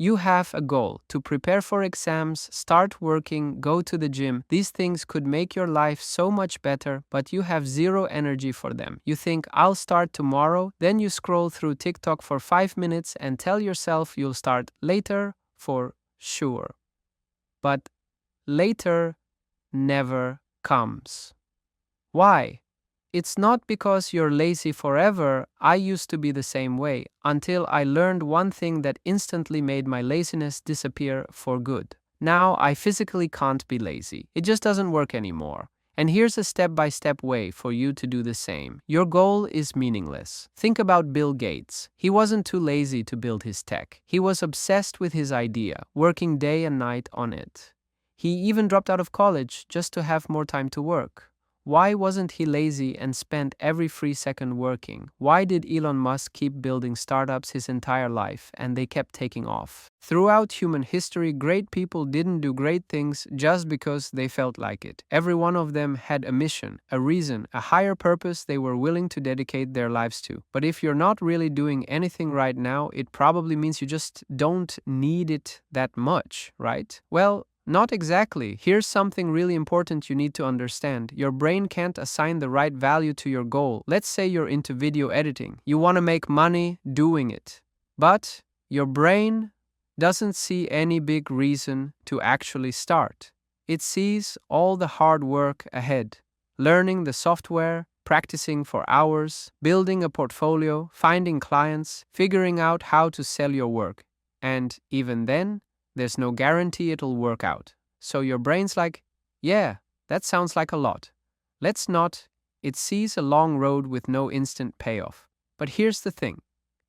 You have a goal to prepare for exams, start working, go to the gym. These things could make your life so much better, but you have zero energy for them. You think, I'll start tomorrow, then you scroll through TikTok for 5 minutes and tell yourself you'll start later for sure. But later never comes. Why? It's not because you're lazy forever. I used to be the same way until I learned one thing that instantly made my laziness disappear for good. Now I physically can't be lazy. It just doesn't work anymore. And here's a step-by-step way for you to do the same. Your goal is meaningless. Think about Bill Gates. He wasn't too lazy to build his tech. He was obsessed with his idea, working day and night on it. He even dropped out of college just to have more time to work. Why wasn't he lazy and spent every free second working? Why did Elon Musk keep building startups his entire life and they kept taking off? Throughout human history, great people didn't do great things just because they felt like it. Every one of them had a mission, a reason, a higher purpose they were willing to dedicate their lives to. But if you're not really doing anything right now, it probably means you just don't need it that much, right? Well, not exactly. Here's something really important you need to understand. Your brain can't assign the right value to your goal. Let's say you're into video editing. You want to make money doing it. But your brain doesn't see any big reason to actually start. It sees all the hard work ahead. Learning the software, practicing for hours, building a portfolio, finding clients, figuring out how to sell your work. And even then, there's no guarantee it'll work out. So your brain's like, yeah, that sounds like a lot. Let's not. It sees a long road with no instant payoff. But here's the thing.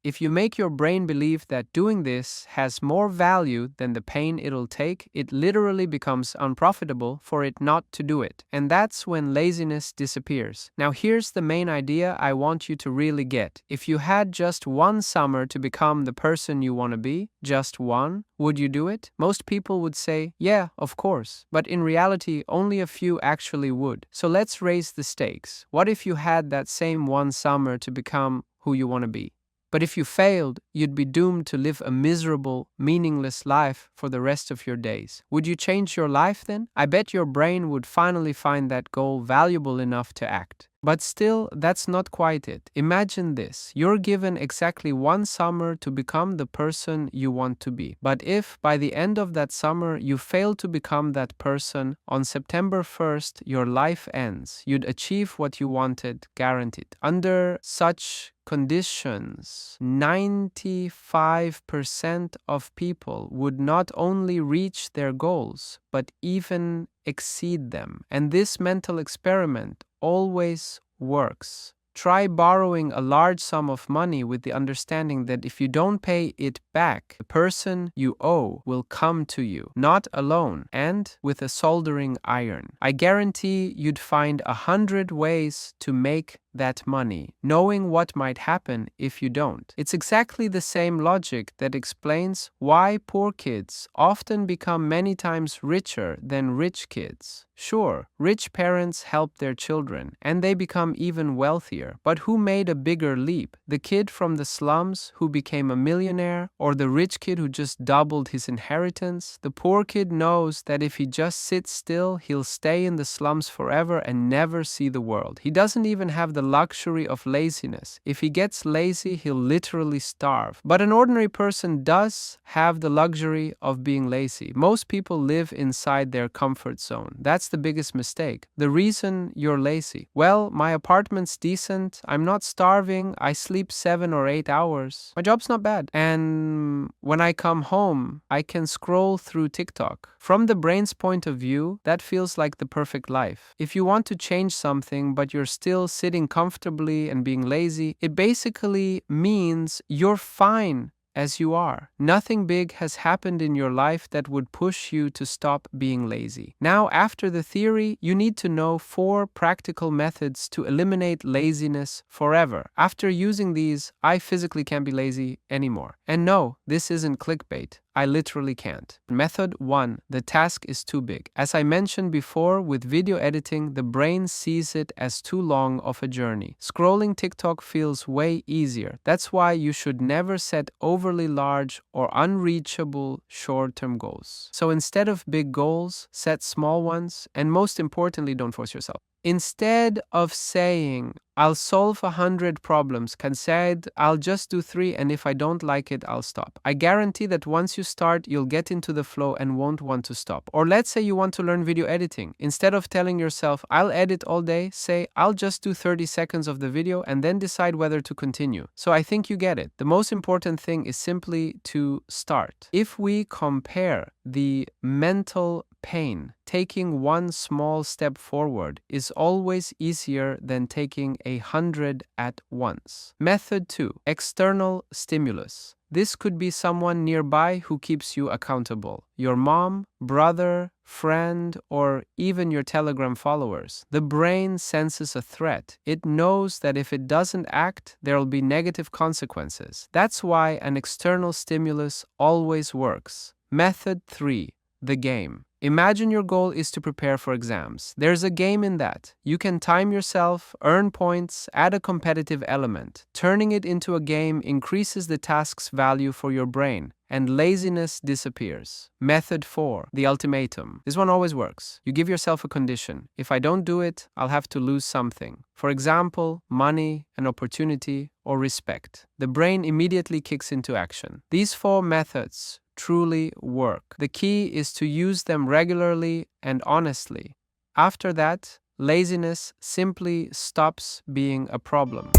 If you make your brain believe that doing this has more value than the pain it'll take, it literally becomes unprofitable for it not to do it. And that's when laziness disappears. Now here's the main idea I want you to really get. If you had just one summer to become the person you want to be, just one, would you do it? Most people would say, yeah, of course. But in reality, only a few actually would. So let's raise the stakes. What if you had that same one summer to become who you want to be? But if you failed, you'd be doomed to live a miserable, meaningless life for the rest of your days. Would you change your life then? I bet your brain would finally find that goal valuable enough to act. But still, that's not quite it. Imagine this. You're given exactly one summer to become the person you want to be. But if, by the end of that summer, you fail to become that person, on September 1st, your life ends. You'd achieve what you wanted, guaranteed. Under such conditions, 95% of people would not only reach their goals, but even exceed them. And this mental experiment always works. Try borrowing a large sum of money with the understanding that if you don't pay it back, the person you owe will come to you, not alone, and with a soldering iron. I guarantee you'd find 100 ways to make that money, knowing what might happen if you don't. It's exactly the same logic that explains why poor kids often become many times richer than rich kids. Sure, rich parents help their children, and they become even wealthier. But who made a bigger leap? The kid from the slums who became a millionaire, or the rich kid who just doubled his inheritance? The poor kid knows that if he just sits still, he'll stay in the slums forever and never see the world. He doesn't even have the luxury of laziness. If he gets lazy, he'll literally starve. But an ordinary person does have the luxury of being lazy. Most people live inside their comfort zone. That's the biggest mistake. The reason you're lazy. Well, my apartment's decent. I'm not starving. I sleep 7 or 8 hours. My job's not bad. And when I come home, I can scroll through TikTok. From the brain's point of view, that feels like the perfect life. If you want to change something, but you're still sitting comfortably and being lazy, it basically means you're fine as you are. Nothing big has happened in your life that would push you to stop being lazy. Now, after the theory, you need to know 4 practical methods to eliminate laziness forever. After using these, I physically can't be lazy anymore. And no, this isn't clickbait. I literally can't. Method 1. The task is too big. As I mentioned before, with video editing, the brain sees it as too long of a journey. Scrolling TikTok feels way easier. That's why you should never set overly large or unreachable short-term goals. So instead of big goals, set small ones, and most importantly, don't force yourself. Instead of saying, I'll solve 100 problems, can say, I'll just do 3, and if I don't like it, I'll stop. I guarantee that once you start, you'll get into the flow and won't want to stop. Or let's say you want to learn video editing. Instead of telling yourself, I'll edit all day, say, I'll just do 30 seconds of the video and then decide whether to continue. So I think you get it. The most important thing is simply to start. If we compare the mental pain, taking one small step forward is always easier than taking 100 at once. Method 2. External stimulus. This could be someone nearby who keeps you accountable. Your mom, brother, friend, or even your Telegram followers. The brain senses a threat. It knows that if it doesn't act, there'll be negative consequences. That's why an external stimulus always works. Method 3. The game. Imagine your goal is to prepare for exams. There's a game in that. You can time yourself, earn points, add a competitive element. Turning it into a game increases the task's value for your brain, and laziness disappears. Method 4. The ultimatum. This one always works. You give yourself a condition. If I don't do it, I'll have to lose something. For example, money, an opportunity, or respect. The brain immediately kicks into action. These 4 methods truly work. The key is to use them regularly and honestly. After that, laziness simply stops being a problem.